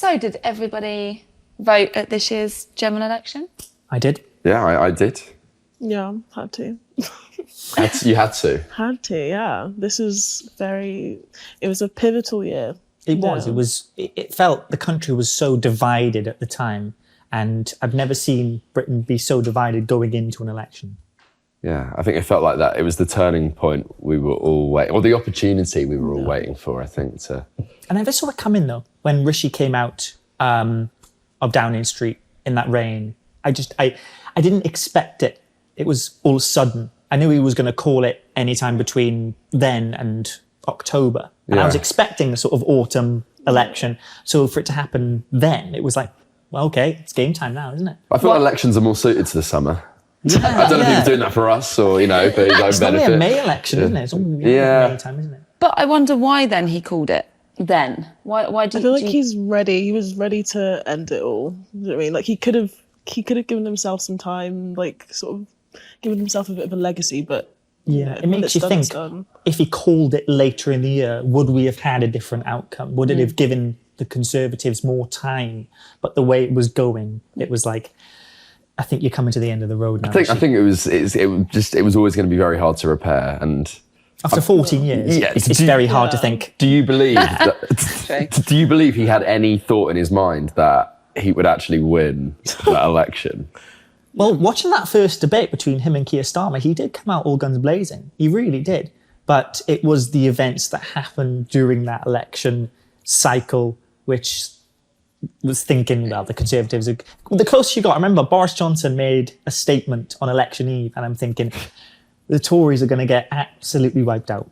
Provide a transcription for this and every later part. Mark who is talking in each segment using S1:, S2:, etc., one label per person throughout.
S1: So did everybody vote at this year's general election?
S2: I did.
S3: Yeah, I did.
S4: Yeah, had to.
S3: You had to?
S4: Had to, yeah. This is it was a pivotal year.
S2: It was. It felt the country was so divided at the time, and I've never seen Britain be so divided going into an election.
S3: Yeah, I think it felt like that. It was the turning point we were all waiting, or the opportunity we were all waiting for, I think.
S2: I never saw it coming, though, when Rishi came out of Downing Street in that rain. I didn't expect it. It was all sudden. I knew he was going to call it any time between then and October. And I was expecting a sort of autumn election. So for it to happen then, it was like, well, okay, it's game time now, isn't it?
S3: I feel like elections are more suited to the summer. I don't know if he was doing that for us or, for his own benefit.
S2: It's only a May election, isn't it? It's only May time, isn't it?
S1: But I wonder why then he called it then. Why do you...
S4: I feel like he's ready. He was ready to end it all. You know what I mean? Like he could have given himself some time, like sort of given himself a bit of a legacy, but
S2: it makes you think, if he called it later in the year, would we have had a different outcome? Would it have given the Conservatives more time? But the way it was going, it was like, I think you're coming to the end of the road now.
S3: I think it was always going to be very hard to repair, and
S2: after 14 years, it's very hard to think.
S3: Do you believe do you believe he had any thought in his mind that he would actually win that election?
S2: Well, watching that first debate between him and Keir Starmer, he did come out all guns blazing. He really did. But it was the events that happened during that election cycle which was thinking, well, the Conservatives are... The closest you got, I remember Boris Johnson made a statement on election eve, and I'm thinking, the Tories are going to get absolutely wiped out.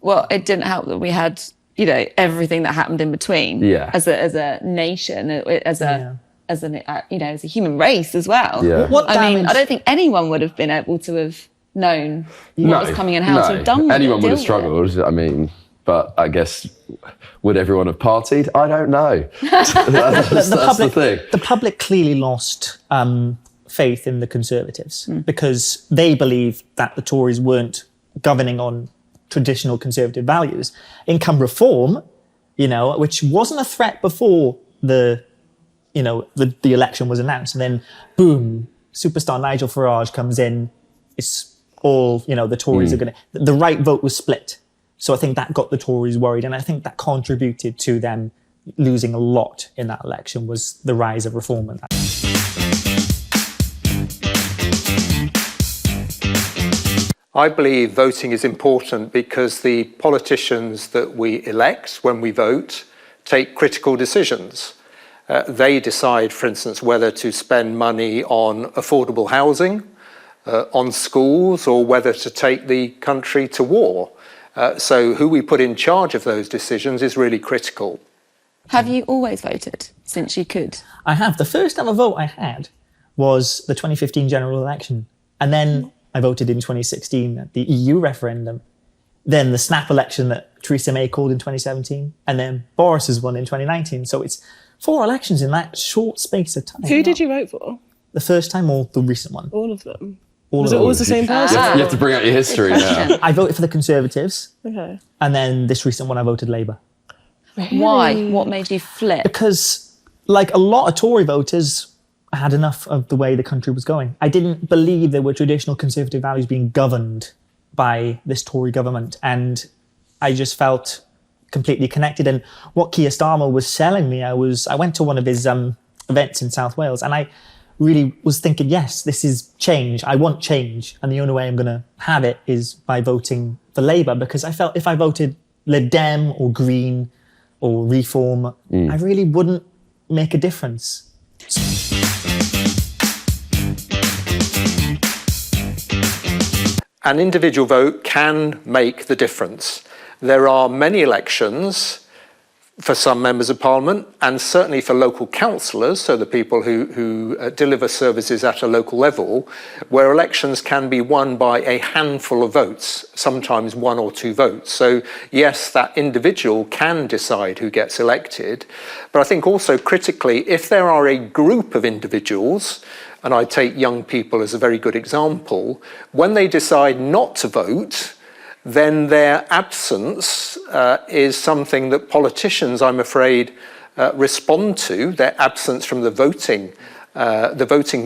S1: Well, it didn't help that we had, everything that happened in between as a nation, as a human race as well.
S3: Yeah.
S1: I don't think anyone would have been able to have known what was coming and how to have done with
S3: anyone
S1: it.
S3: would have struggled. I mean, but I guess, would everyone have partied? I don't know. That's the thing.
S2: The public clearly lost faith in the Conservatives because they believed that the Tories weren't governing on traditional Conservative values. Income reform, which wasn't a threat before the election was announced, and then boom, superstar Nigel Farage comes in. It's all, the Tories are going to... The right vote was split. So I think that got the Tories worried, and I think that contributed to them losing a lot in that election, was the rise of reform. And that.
S5: I believe voting is important because the politicians that we elect when we vote take critical decisions. They decide, for instance, whether to spend money on affordable housing, on schools, or whether to take the country to war. So who we put in charge of those decisions is really critical.
S1: Have you always voted since you could?
S2: I have. The first ever vote I had was the 2015 general election. And then I voted in 2016 at the EU referendum. Then the snap election that Theresa May called in 2017. And then Boris's one in 2019. So it's 4 elections in that short space of time.
S4: Who did you vote for?
S2: The first time or the recent one?
S4: All of them.
S2: Was
S4: it always the same person?
S3: You have to bring out your history now.
S2: I voted for the Conservatives.
S4: Okay.
S2: And then this recent one, I voted Labour.
S4: Really?
S1: Why? What made you flip?
S2: Because, like a lot of Tory voters, I had enough of the way the country was going. I didn't believe there were traditional Conservative values being governed by this Tory government. And I just felt completely connected. And what Keir Starmer was selling me, I went to one of his events in South Wales, and I really was thinking, yes, this is change. I want change. And the only way I'm going to have it is by voting for Labour, because I felt if I voted Lib Dem or Green or Reform, I really wouldn't make a difference.
S5: An individual vote can make the difference. There are many elections for some members of parliament, and certainly for local councillors, so the people who deliver services at a local level, where elections can be won by a handful of votes, sometimes 1 or 2 votes. So yes, that individual can decide who gets elected, but I think also critically, if there are a group of individuals, and I take young people as a very good example, when they decide not to vote, then their absence is something that politicians, I'm afraid, respond to, their absence from the voting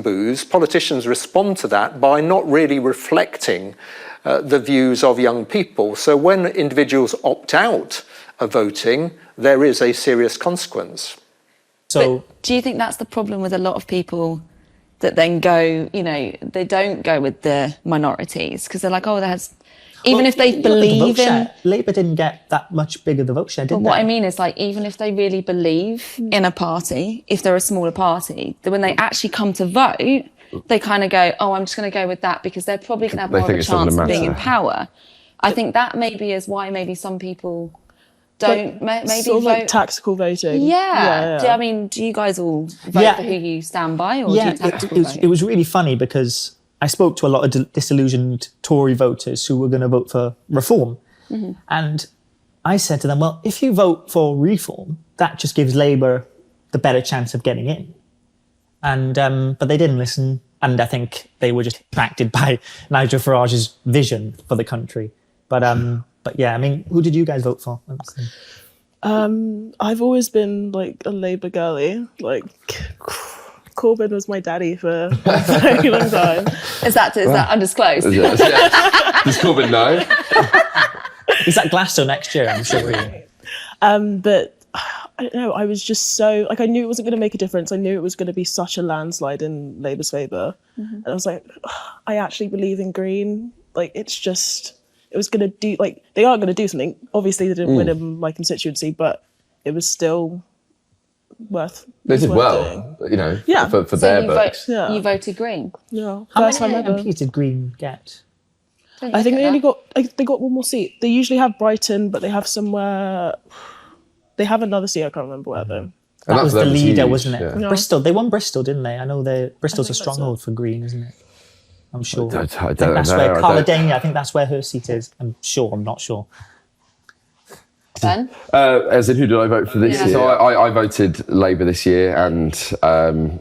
S5: booths, politicians respond to that by not really reflecting the views of young people. So when individuals opt out of voting, there is a serious consequence.
S1: So, but do you think that's the problem with a lot of people that then go, they don't go with the minorities because they're like, even if they believe in...
S2: Labour didn't get that much bigger the vote share, did they?
S1: What I mean is, even if they really believe in a party, if they're a smaller party, then when they actually come to vote, they kind of go, I'm just going to go with that because they're probably going to have more of a chance of being in power. I think that maybe is why maybe some people don't maybe
S4: sort of
S1: vote.
S4: like tactical voting.
S1: Yeah. Do you guys all vote for who you stand by, or do you tactical vote?
S2: It was really funny because I spoke to a lot of disillusioned Tory voters who were going to vote for reform. Mm-hmm. And I said to them, well, if you vote for reform, that just gives Labour the better chance of getting in. And but they didn't listen. And I think they were just attracted by Nigel Farage's vision for the country. But yeah, who did you guys vote for?
S4: I've always been like a Labour girly. Like Corbyn was my daddy for a very long time.
S1: Is that undisclosed?
S3: Does Corbyn know?
S2: Is that Glasgow next year? I'm sure.
S4: But I don't know. I was just so I knew it wasn't going to make a difference. I knew it was going to be such a landslide in Labour's favour, and I was like, I actually believe in Green. It was going to do, they are going to do something. Obviously, they didn't win in my constituency, but it was still worth
S3: They did well,
S4: doing.
S3: for their books.
S1: You voted Green?
S4: Yeah.
S2: How many MPs did Green get?
S4: I think they got one more seat. They usually have Brighton, but they have somewhere... They have another seat, I can't remember where, though.
S2: That was the leader,
S3: huge,
S2: wasn't it?
S3: Yeah.
S2: No. Bristol. They won Bristol, didn't they? I know Bristol's a stronghold for Green, isn't it? I'm sure.
S3: I think
S2: that's where Carla Denny, I think that's where her seat is. I'm not sure.
S1: Ben?
S3: As in, who did I vote for this year? So I voted Labour this year, and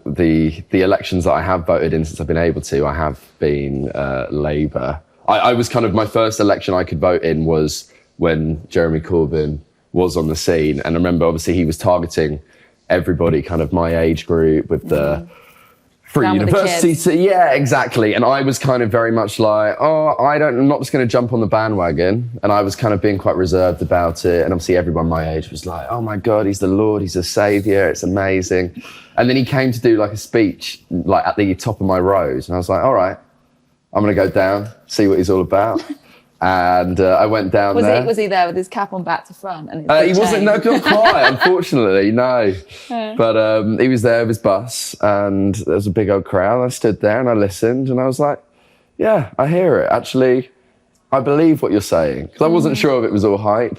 S3: the elections that I have voted in since I've been able to, I have been Labour. I was kind of, my first election I could vote in was when Jeremy Corbyn was on the scene, and I remember obviously he was targeting everybody kind of my age group with the free university. Yeah, exactly. And I was kind of very much like, I'm not just going to jump on the bandwagon. And I was kind of being quite reserved about it. And obviously everyone my age was like, oh my God, he's the Lord, he's a saviour, it's amazing. And then he came to do like a speech like at the top of my road. And I was like, all right, I'm going to go down, see what he's all about. And I went down there.
S1: Was he there with his cap on back to front? And
S3: he wasn't, not quite, unfortunately, no. But he was there with his bus, and there was a big old crowd. I stood there and I listened, and I was like, yeah, I hear it. Actually, I believe what you're saying. Because I wasn't sure if it was all hype.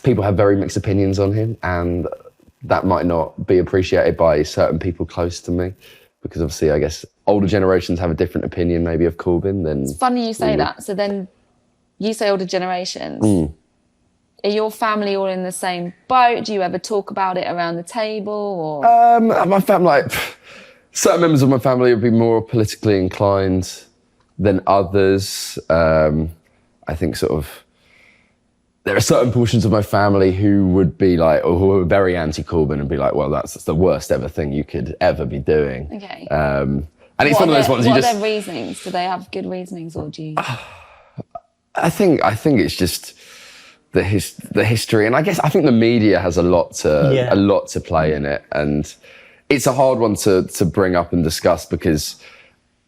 S3: People have very mixed opinions on him, and that might not be appreciated by certain people close to me. Because obviously, I guess, older generations have a different opinion maybe of Corbyn than...
S1: It's funny you say that. So then you say older generations. Are your family all in the same boat? Do you ever talk about it around the table? Or?
S3: My family, certain members of my family would be more politically inclined than others. I think sort of... There are certain portions of my family who would be like, or who are very anti-Corbyn and be like, well, that's the worst ever thing you could ever be doing.
S1: Okay.
S3: And it's one of those ones you just...
S1: What are their reasonings? Do they have good reasonings, or do you...
S3: I think it's just the history. And I think the media has a lot to play in it. And it's a hard one to bring up and discuss because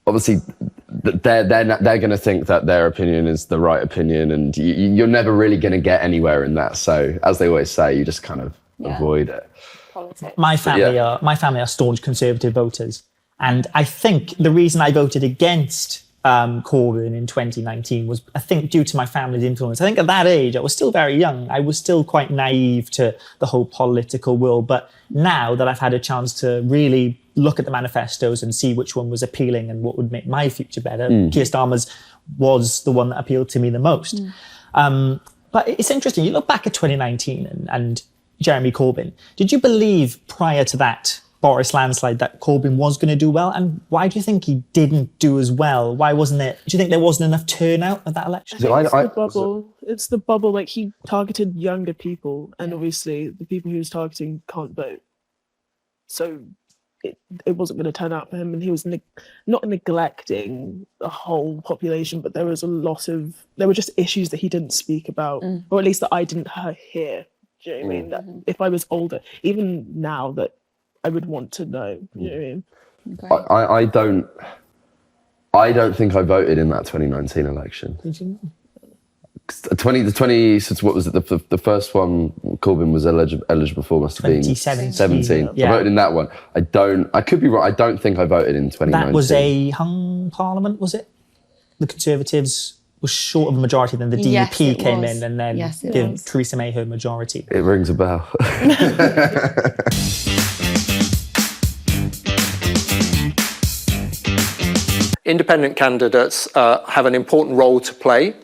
S3: obviously they're going to think that their opinion is the right opinion, and you're never really going to get anywhere in that. So, as they always say, you just kind of avoid it.
S1: Politics.
S2: My family are staunch Conservative voters, and I think the reason I voted against Corbyn in 2019 was, I think, due to my family's influence. I think at that age, I was still very young. I was still quite naive to the whole political world. But now that I've had a chance to really look at the manifestos and see which one was appealing and what would make my future better, Keir Starmer's was the one that appealed to me the most. But it's interesting. You look back at 2019 and Jeremy Corbyn. Did you believe prior to that Boris landslide that Corbyn was going to do well? And why do you think he didn't do as well? Why wasn't it? Do you think there wasn't enough turnout at that election?
S4: It's the bubble. It's the bubble. Like, he targeted younger people, and obviously the people he was targeting can't vote. So it wasn't going to turn out for him, and he was not neglecting the whole population, but there were just issues that he didn't speak about, or at least that I didn't hear. Do you know what I mean? That if I was older, even now, that I would want to know. You know what I mean? I don't think I voted in that 2019 election.
S2: Did you?
S3: So what was it? The first one Corbyn was eligible for must have been 2017.
S2: Yeah.
S3: I voted in that one. I could be wrong. I don't think I voted in 2019.
S2: That was a hung parliament, was it? The Conservatives were short of a majority, then the DUP came in and then gave Theresa May her majority.
S3: It rings a bell.
S5: Independent candidates have an important role to play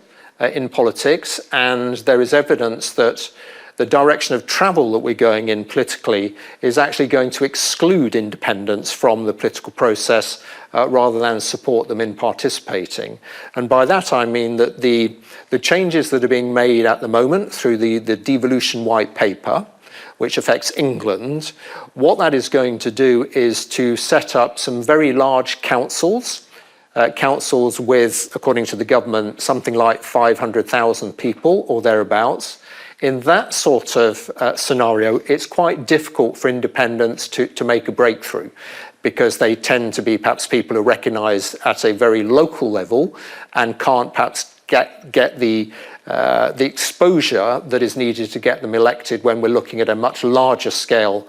S5: in politics, and there is evidence that the direction of travel that we're going in politically is actually going to exclude independents from the political process rather than support them in participating. And by that I mean that the changes that are being made at the moment through the devolution white paper, which affects England, what that is going to do is to set up some very large councils, councils with, according to the government, something like 500,000 people or thereabouts. In that sort of scenario, it's quite difficult for independents to make a breakthrough, because they tend to be perhaps people who are recognised at a very local level and can't perhaps get the exposure that is needed to get them elected when we're looking at a much larger scale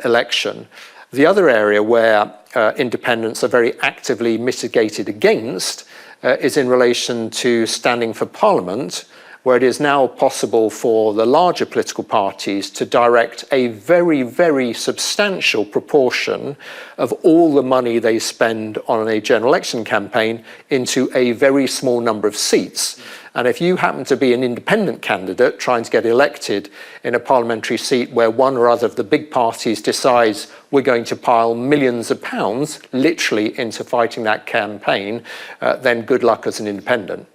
S5: election. The other area where independents are very actively mitigated against is in relation to standing for Parliament, where it is now possible for the larger political parties to direct a very, very substantial proportion of all the money they spend on a general election campaign into a very small number of seats. And if you happen to be an independent candidate trying to get elected in a parliamentary seat where one or other of the big parties decides we're going to pile millions of pounds literally into fighting that campaign, then good luck as an independent.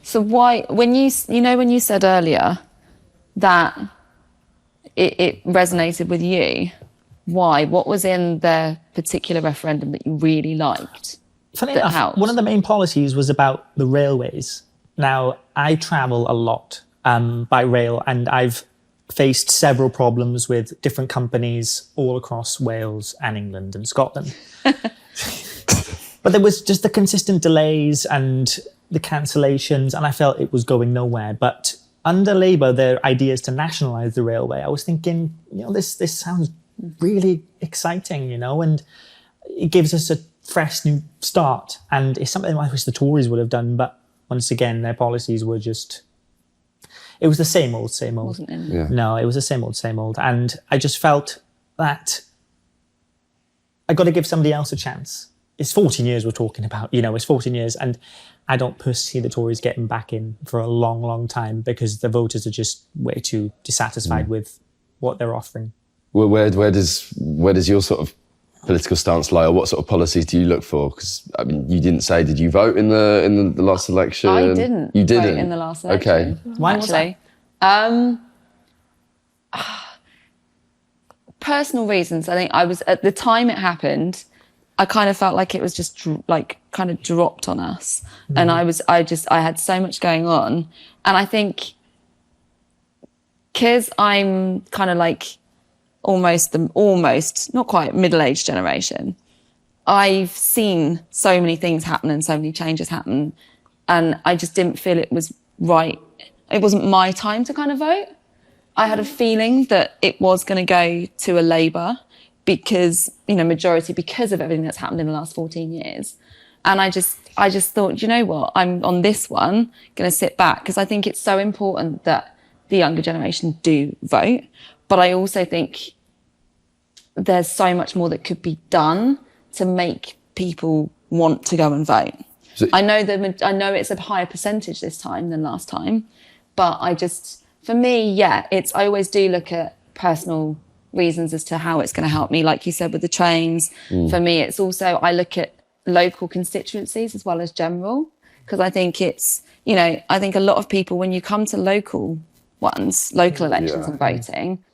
S1: So why, when you said earlier that it resonated with you, why? What was in the particular referendum that you really liked?
S2: Funny enough, one of the main policies was about the railways. Now, I travel a lot by rail, and I've faced several problems with different companies all across Wales and England and Scotland. But there was just the consistent delays and the cancellations, and I felt it was going nowhere. But under Labour, their ideas to nationalise the railway, I was thinking, this sounds really exciting, and it gives us a fresh new start. And it's something I wish the Tories would have done, but once again, their policies were just, it was the same old.
S1: Wasn't it?
S3: Yeah.
S2: No, it was the same old. And I just felt that I got to give somebody else a chance. It's 14 years we're talking about, it's 14 years. And I don't personally see the Tories getting back in for a long, long time, because the voters are just way too dissatisfied with what they're offering.
S3: Well, where does your sort of political stance lie, or what sort of policies do you look for? Because you didn't say, did you vote in the last election?
S1: I didn't.
S3: You didn't
S1: vote in the last election.
S3: Okay.
S2: Why was that?
S1: Personal reasons. I think I was, at the time it happened, I kind of felt like it was just kind of dropped on us. And I had so much going on. And I think, because I'm kind of like almost not quite middle-aged generation, I've seen so many things happen and so many changes happen. And I just didn't feel it was right. It wasn't my time to kind of vote. I had a feeling that it was going to go to a Labour because, majority, because of everything that's happened in the last 14 years. And I just thought, you know what, I'm on this one going to sit back, because I think it's so important that the younger generation do vote. But I also think there's so much more that could be done to make people want to go and vote. So, I know it's a higher percentage this time than last time, but for me, I always do look at personal reasons as to how it's going to help me. Like you said, with the trains, for me, it's also, I look at local constituencies as well as general, because I think it's, I think a lot of people, when you come to local elections and voting,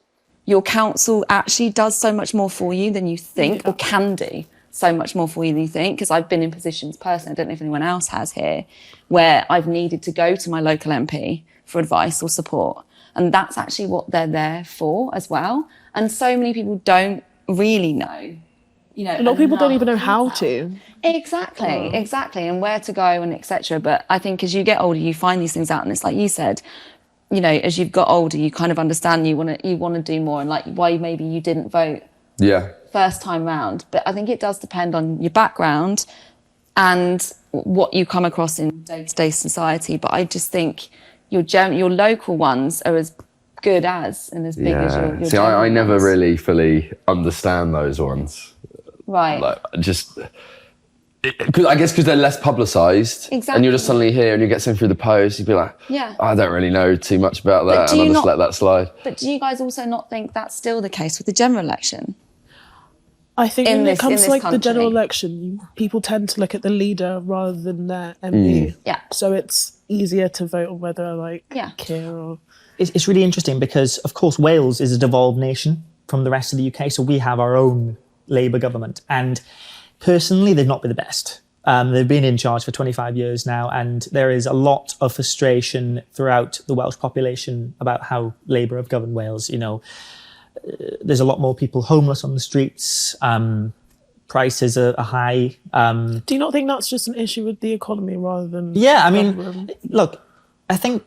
S1: your council actually does so much more for you than you think, or can do so much more for you than you think. Because I've been in positions personally, I don't know if anyone else has here, where I've needed to go to my local MP for advice or support. And that's actually what they're there for as well. And so many people don't really know.
S4: A lot of people don't even know how to.
S1: Exactly, and where to go and etc. But I think as you get older, you find these things out, and it's like you said, as you've got older, you kind of understand you want to do more, and like why maybe you didn't vote first time round. But I think it does depend on your background and what you come across in day-to-day society. But I just think your local ones are as good as and as big as your
S3: See, I never really fully understand those ones.
S1: Right.
S3: Like, I guess because they're less publicised.
S1: Exactly.
S3: And you're just suddenly here and you get something through the post, you'd be like, I don't really know too much about that, and I'll just let that slide.
S1: But do you guys also not think that's still the case with the general election?
S4: I think when it comes to like the general election, people tend to look at the leader rather than their MP.
S1: Yeah.
S4: So it's easier to vote on whether Keir or...
S2: It's really interesting because, of course, Wales is a devolved nation from the rest of the UK, so we have our own Labour government. And personally, they've not been the best. They've been in charge for 25 years now, and there is a lot of frustration throughout the Welsh population about how Labour have governed Wales. There's a lot more people homeless on the streets. Prices are high.
S4: Do you not think that's just an issue with the economy rather than...
S2: Yeah, I mean, look, I think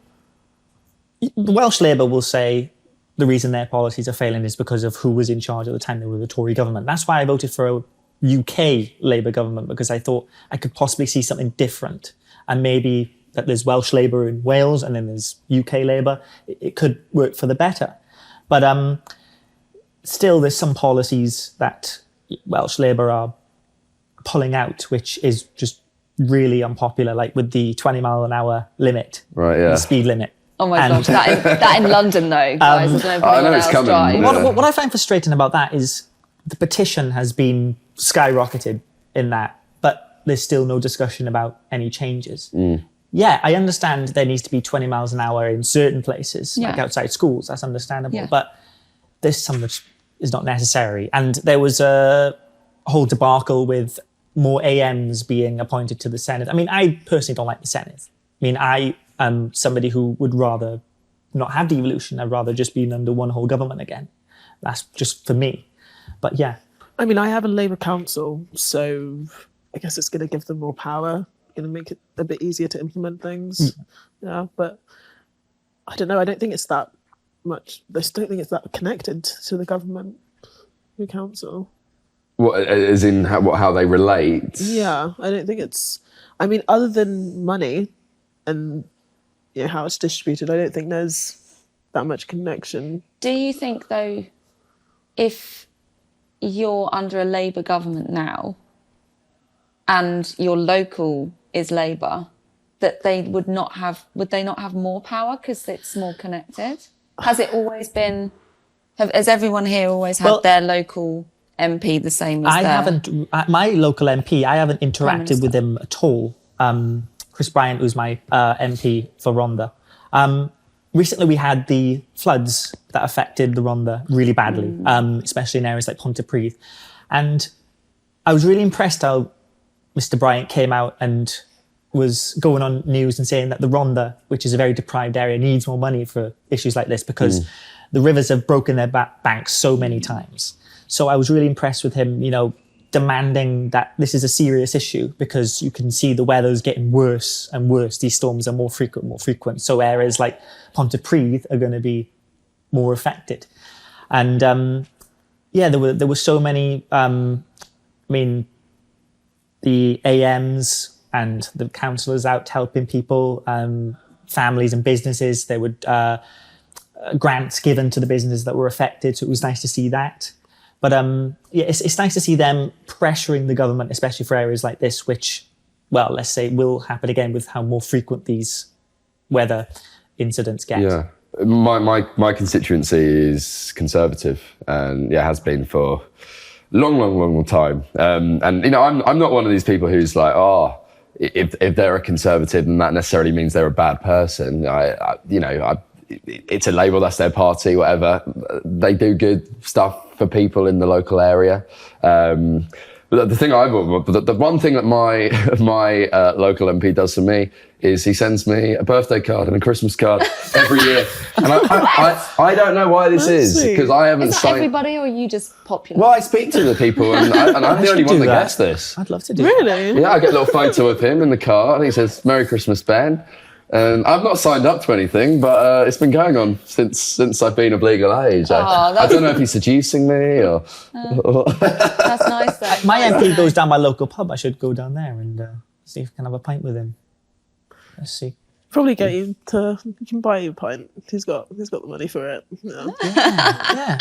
S2: the Welsh Labour will say the reason their policies are failing is because of who was in charge at the time they were the Tory government. That's why I voted for a UK Labour government, because I thought I could possibly see something different. And maybe that there's Welsh Labour in Wales and then there's UK Labour. It could work for the better. But still, there's some policies that Welsh Labour are pulling out, which is just really unpopular, like with the 20-mile-an-hour limit, the speed limit.
S1: Oh my gosh, that in London though, guys. I know
S3: it's coming.
S2: What I find frustrating about that is the petition has been skyrocketed in that, but there's still no discussion about any changes. Yeah, I understand there needs to be 20 miles an hour in certain places, like outside schools. That's understandable. But there's some which is not necessary. And there was a whole debacle with more AMs being appointed to the Senate. I mean, I personally don't like the Senate. I mean, I am somebody who would rather not have devolution. I'd rather just be under one whole government again. That's just for me. But yeah.
S4: I mean, I have a Labour council, so I guess it's going to give them more power, going to make it a bit easier to implement things. Yeah, but I don't know. I don't think it's that much. I just don't think it's that connected to the government, the council.
S3: What, as in how they relate?
S4: Yeah, I don't think it's... I mean, other than money and how it's distributed, I don't think there's that much connection.
S1: Do you think, though, if you're under a Labour government now and your local is Labour, that they would they not have more power because it's more connected? Has it always been... Has everyone here always had their local MP the same as
S2: my local MP, I haven't interacted with him at all. Chris Bryant, who's my MP for Rhondda. Recently we had the floods that affected the Rhondda really badly, especially in areas like Pontypridd. And I was really impressed how Mr. Bryant came out and was going on news and saying that the Rhondda, which is a very deprived area, needs more money for issues like this because the rivers have broken their banks so many times. So I was really impressed with him, demanding that this is a serious issue because you can see the weather's getting worse and worse. These storms are more frequent. So areas like Pontypridd are going to be more affected. And there were so many, the AMs and the councillors out helping people, families and businesses. There were grants given to the businesses that were affected. So it was nice to see that. But it's nice to see them pressuring the government, especially for areas like this, which, well, let's say will happen again with how more frequent these weather incidents get.
S3: Yeah. My constituency is Conservative, and has been for a long time. And you know, I'm not one of these people who's like, if they're a Conservative, then that necessarily means they're a bad person. It's a label, that's their party, whatever. They do good stuff for people in the local area. But the one thing that my local MP does for me is he sends me a birthday card and a Christmas card every year. And I don't know why this is, because I haven't signed...
S1: everybody, or are you just popular?
S3: Well, I speak to the people, and I'm the only one that gets this.
S2: I'd love to do
S4: Really?
S2: that.
S3: Yeah, I get a little photo of him in the car, and he says, "Merry Christmas, Ben." And I've not signed up to anything, but it's been going on since I've been of legal age. I don't know if he's seducing me or...
S1: That's nice, though.
S2: My MP goes down my local pub. I should go down there and see if I can have a pint with him. Let's see.
S4: Probably get you to... You can buy you a pint. He's got the money for it. Yeah.
S2: Yeah.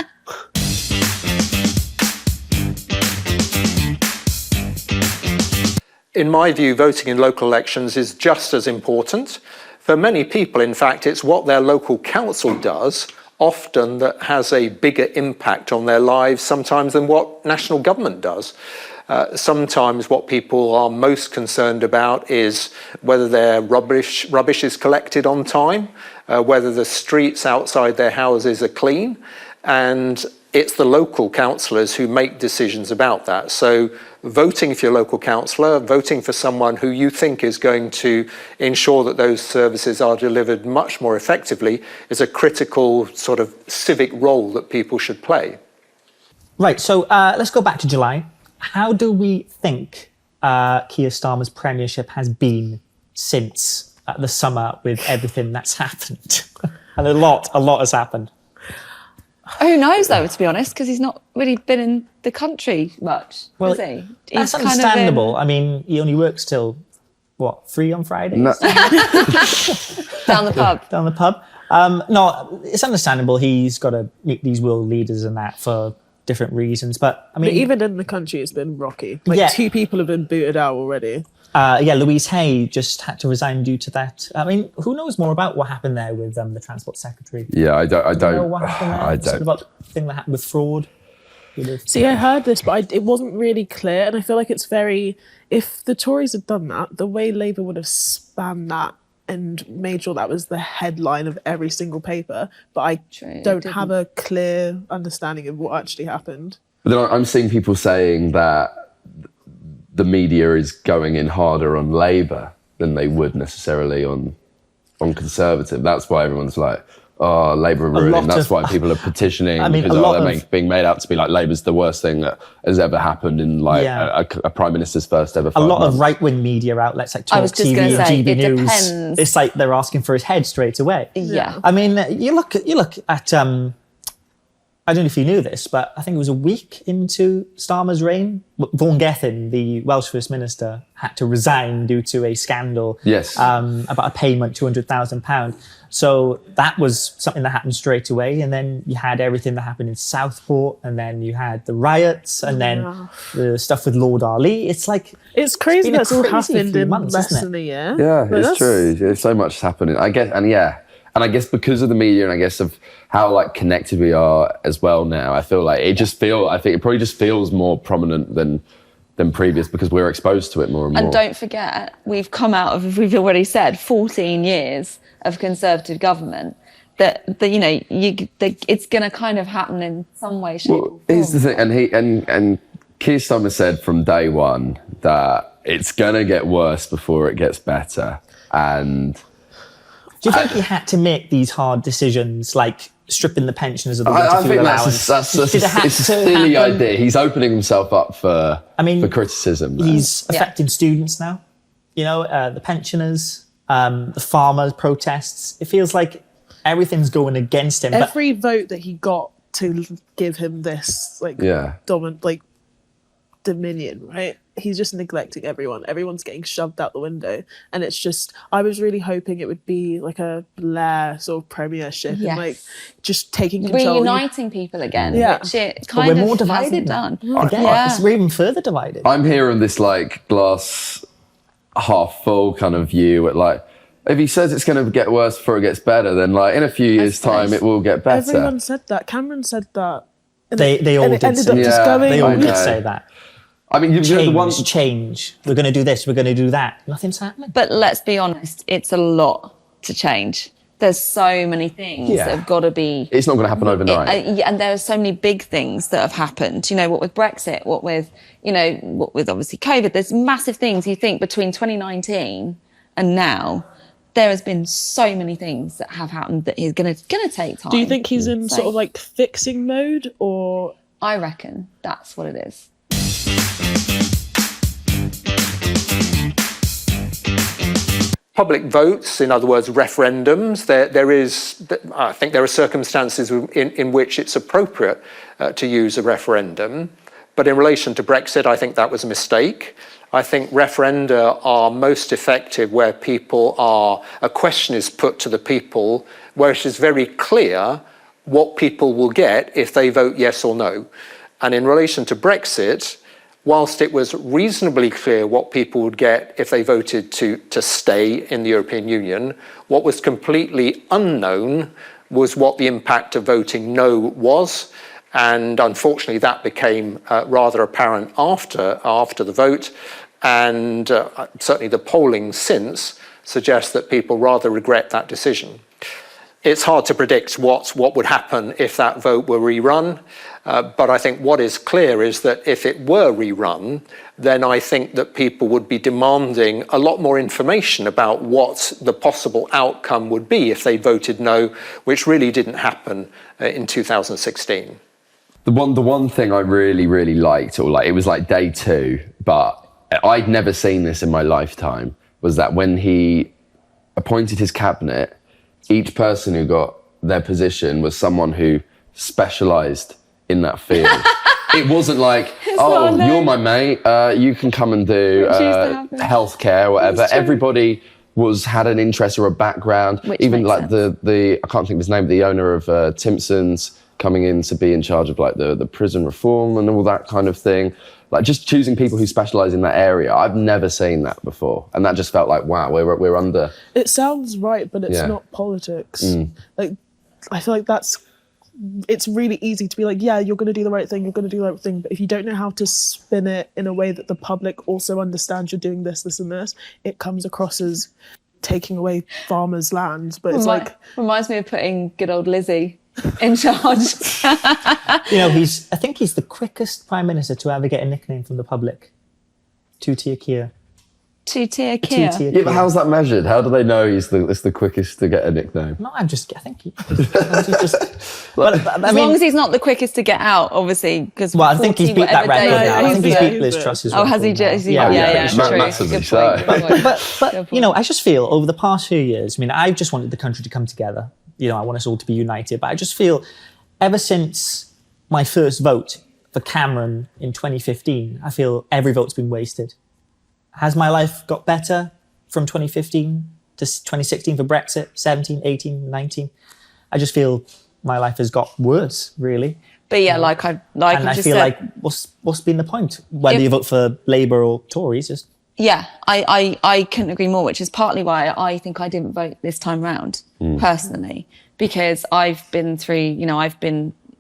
S5: In my view, voting in local elections is just as important. For many people, in fact, it's what their local council does, often that has a bigger impact on their lives sometimes than what national government does. Sometimes what people are most concerned about is whether their rubbish is collected on time, whether the streets outside their houses are clean, and it's the local councillors who make decisions about that. So voting for your local councillor, voting for someone who you think is going to ensure that those services are delivered much more effectively is a critical sort of civic role that people should play.
S2: Right, so let's go back to July. How do we think Keir Starmer's premiership has been since the summer with everything that's happened? And a lot has happened.
S1: Who knows, though, to be honest, because he's not really been in the country much, has he?
S2: That's
S1: He's
S2: understandable. I mean, he only works till, 3 on Fridays?
S3: No.
S1: down the pub.
S2: Down the pub. No, it's understandable. He's got to meet these world leaders and that for different reasons. But, I mean...
S4: But even in the country, it's been rocky. Two people have been booted out already.
S2: Louise Hay just had to resign due to that. I mean, who knows more about what happened there with the Transport Secretary?
S3: Yeah, I don't
S2: know what happened there?
S3: I don't.
S2: Sort of about the thing that happened with fraud.
S4: See, I heard this, but it wasn't really clear. And I feel like it's very... If the Tories had done that, the way Labour would have spanned that and made sure that was the headline of every single paper. But I don't have a clear understanding of what actually happened.
S3: But then I'm seeing people saying that the media is going in harder on Labour than they would necessarily on Conservative. That's why everyone's like, oh, Labour are ruining. That's why people are petitioning.
S2: I mean,
S3: because they're being made out to be like Labour's the worst thing that has ever happened in a Prime Minister's first ever 5
S2: months. A lot
S3: of
S2: right-wing media outlets like Talk TV and GB News, depends. It's like they're asking for his head straight away.
S1: Yeah.
S2: I mean, you look at I don't know if you knew this, but I think it was a week into Starmer's reign. Vaughan Gething, the Welsh First Minister, had to resign due to a scandal about a payment, £200,000. So that was something that happened straight away. And then you had everything that happened in Southport, and then you had the riots, and then the stuff with Lord Ali. It's like...
S4: It's crazy that's all happened in less than a year.
S3: Yeah, it's true. There's so much happening. I guess, and I guess because of the media and I guess of how like connected we are as well now, I feel like I think it probably just feels more prominent than previous because we're exposed to it more and more.
S1: And don't forget, we've come out of, we've already said, 14 years of Conservative government. That it's going to kind of happen in some way, shape, or form.
S3: Here's the thing, and Keir Starmer said from day one that it's going to get worse before it gets better, and...
S2: Do you think he had to make these hard decisions, like stripping the pensioners of the winter fuel allowance?
S3: It's a silly idea. He's opening himself up for criticism.
S2: He's affecting students now. You know, the pensioners, the farmers' protests. It feels like everything's going against him.
S4: Every vote that he got to give him this, dominant, dominion, right? He's just neglecting everyone. Everyone's getting shoved out the window. And it's just, I was really hoping it would be like a Blair sort of premiership and just taking control.
S1: Reuniting people again.
S2: Yeah.
S1: Which it kind of
S2: more divided
S1: had it done.
S2: We're even further divided.
S3: I'm here on this like glass half full kind of view at like, If he says it's going to get worse before it gets better, then like in a few years' time, it will get better.
S4: Everyone said that. Cameron said that.
S2: They all did say
S3: that.
S2: They all did say that.
S3: I mean,
S2: change. We're going to do this. We're going to do that. Nothing's happening.
S1: But let's be honest, it's a lot to change. There's so many things that have got to be...
S3: It's not going to happen overnight.
S1: And there are so many big things that have happened. You know, what with Brexit, what with obviously COVID. There's massive things. You think between 2019 and now, there has been so many things that have happened that is going to take time.
S4: Do you think he's in sort of like fixing mode, or...?
S1: I reckon that's what it is.
S5: Public votes, in other words, referendums, I think there are circumstances in which it's appropriate to use a referendum. But in relation to Brexit, I think that was a mistake. I think referenda are most effective where a question is put to the people, where it is very clear what people will get if they vote yes or no. And in relation to Brexit, whilst it was reasonably clear what people would get if they voted to stay in the European Union, what was completely unknown was what the impact of voting no was. And unfortunately, that became rather apparent after the vote. And certainly the polling since suggests that people rather regret that decision. It's hard to predict what would happen if that vote were rerun. But I think what is clear is that if it were rerun, then I think that people would be demanding a lot more information about what the possible outcome would be if they voted no, which really didn't happen in 2016.
S3: The one thing I really, really liked, or like it was like day 2, but I'd never seen this in my lifetime, was that when he appointed his cabinet, each person who got their position was someone who specialised in that field. It wasn't like, you're my mate, you can come and do healthcare or whatever. Everybody had an interest or a background. Even like the I can't think of his name, the owner of Timpson's coming in to be in charge of like the prison reform and all that kind of thing. Like just choosing people who specialise in that area. I've never seen that before. And that just felt like, wow, we're under...
S4: It sounds right, but it's not politics. Like, I feel like it's really easy to be like, yeah, you're going to do the right thing, you're going to do the right thing. But if you don't know how to spin it in a way that the public also understands you're doing this, this and this, it comes across as taking away farmers' land. But it's
S1: Reminds me of putting good old Lizzie in charge.
S2: I think he's the quickest Prime Minister to ever get a nickname from the public. Two-tier Keir.
S1: Two-tier Keir.
S3: Yeah, but how's that measured? How do they know it's the quickest to get a nickname?
S2: No, I think he's just...
S1: As long as he's not the quickest to get out, obviously, because...
S2: Well, I think he's beat that record now. I think he's beat Liz Truss's record.
S1: Oh, has he?
S2: Yeah,
S1: true.
S3: Massively
S1: Good
S3: so.
S1: point.
S2: But I just feel over the past few years, I just wanted the country to come together. I want us all to be united. But I just feel ever since my first vote for Cameron in 2015, I feel every vote's been wasted. Has my life got better from 2015 to 2016 for Brexit, 17, 18, 19? I just feel my life has got worse, really.
S1: But yeah, I
S2: feel like what's been the point? Whether you vote for Labour or Tories, just...
S1: Yeah, I couldn't agree more, which is partly why I think I didn't vote this time round, personally, because I've been through,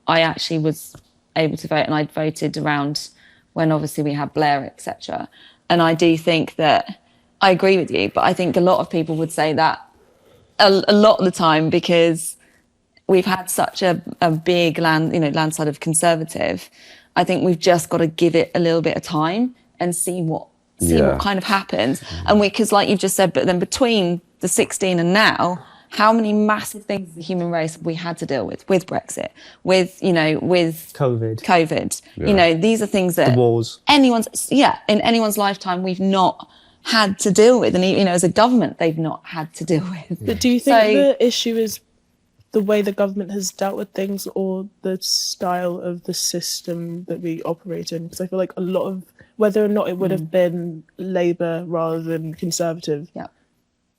S1: I actually was able to vote, and I'd voted around when obviously we had Blair, etc. And I do think that, I agree with you, but I think a lot of people would say that a lot of the time, because we've had such a big landslide of Conservative. I think we've just got to give it a little bit of time and see what kind of happens. And because like you've just said, but then between the 16 and now, how many massive things as a human race have we had to deal with Brexit, with COVID.
S2: Yeah.
S1: These are things that
S2: the wars.
S1: In anyone's lifetime we've not had to deal with, and as a government they've not had to deal with.
S4: But do you think the issue is the way the government has dealt with things, or the style of the system that we operate in? Because I feel like a lot of whether or not it would have been Labour rather than Conservative.
S1: Yeah.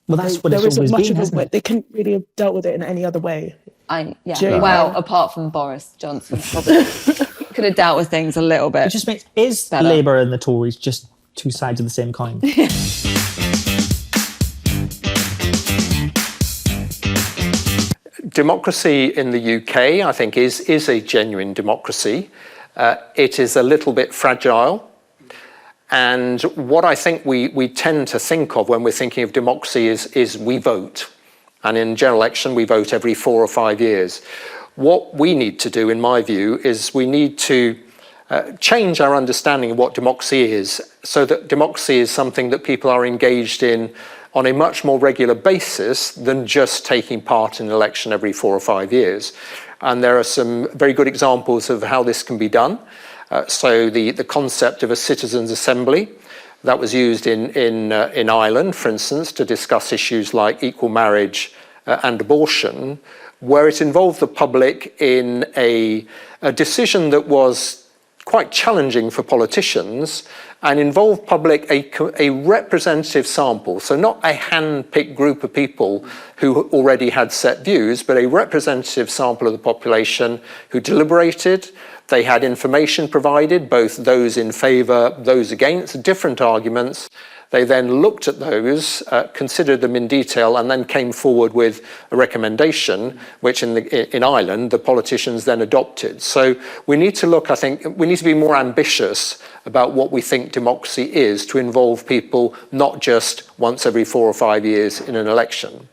S2: Well, that's what it's always been, hasn't it?
S4: They couldn't really have dealt with it in any other way.
S1: Well, apart from Boris Johnson, probably could have dealt with things a little bit.
S2: It just is better. Labour and the Tories just two sides of the same coin?
S5: Democracy in the UK, I think, is a genuine democracy. It is a little bit fragile. And what I think we tend to think of when we're thinking of democracy is we vote. And in general election, we vote every 4 or 5 years. What we need to do, in my view, is we need to change our understanding of what democracy is, so that democracy is something that people are engaged in on a much more regular basis than just taking part in an election every 4 or 5 years. And there are some very good examples of how this can be done. So the concept of a citizens' assembly that was used in Ireland, for instance, to discuss issues like equal marriage and abortion, where it involved the public in a decision that was quite challenging for politicians and involved public a representative sample. So not a hand-picked group of people who already had set views, but a representative sample of the population who deliberated. They had information provided, both those in favour, those against, different arguments. They then looked at those, considered them in detail, and then came forward with a recommendation, which in Ireland, the politicians then adopted. So we need to look, I think, we need to be more ambitious about what we think democracy is, to involve people not just once every 4 or 5 years in an election.